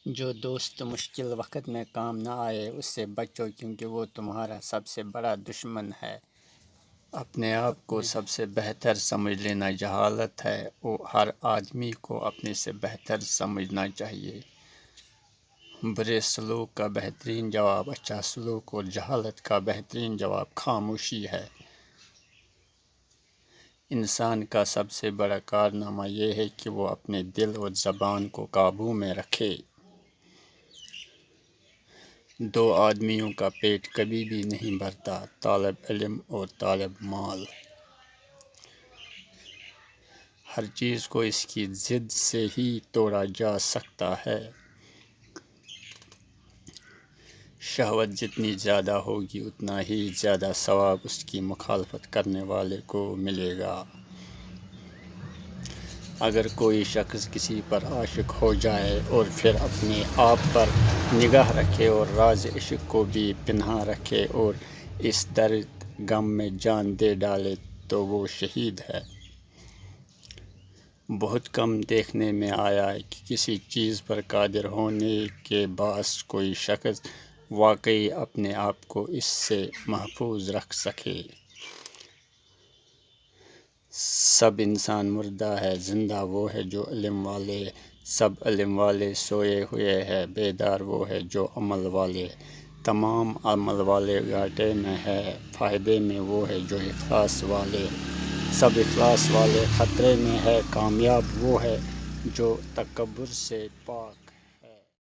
جو دوست مشکل وقت میں کام نہ آئے اس سے بچو، کیونکہ وہ تمہارا سب سے بڑا دشمن ہے۔ اپنے آپ کو سب سے بہتر سمجھ لینا جہالت ہے، اور ہر آدمی کو اپنے سے بہتر سمجھنا چاہیے۔ برے سلوک کا بہترین جواب اچھا سلوک، اور جہالت کا بہترین جواب خاموشی ہے۔ انسان کا سب سے بڑا کارنامہ یہ ہے کہ وہ اپنے دل اور زبان کو قابو میں رکھے۔ دو آدمیوں کا پیٹ کبھی بھی نہیں بھرتا، طالب علم اور طالب مال۔ ہر چیز کو اس کی ضد سے ہی توڑا جا سکتا ہے۔ شہوت جتنی زیادہ ہوگی اتنا ہی زیادہ ثواب اس کی مخالفت کرنے والے کو ملے گا۔ اگر کوئی شخص کسی پر عاشق ہو جائے اور پھر اپنے آپ پر نگاہ رکھے اور راز عشق کو بھی پنہاں رکھے اور اس درد غم میں جان دے ڈالے تو وہ شہید ہے۔ بہت کم دیکھنے میں آیا ہے کہ کسی چیز پر قادر ہونے کے باعث کوئی شخص واقعی اپنے آپ کو اس سے محفوظ رکھ سکے۔ سب انسان مردہ ہے، زندہ وہ ہے جو علم والے۔ سب علم والے سوئے ہوئے ہیں، بیدار وہ ہے جو عمل والے۔ تمام عمل والے گھاٹے میں ہے، فائدے میں وہ ہے جو اخلاص والے۔ سب اخلاص والے خطرے میں ہے، کامیاب وہ ہے جو تکبر سے پاک۔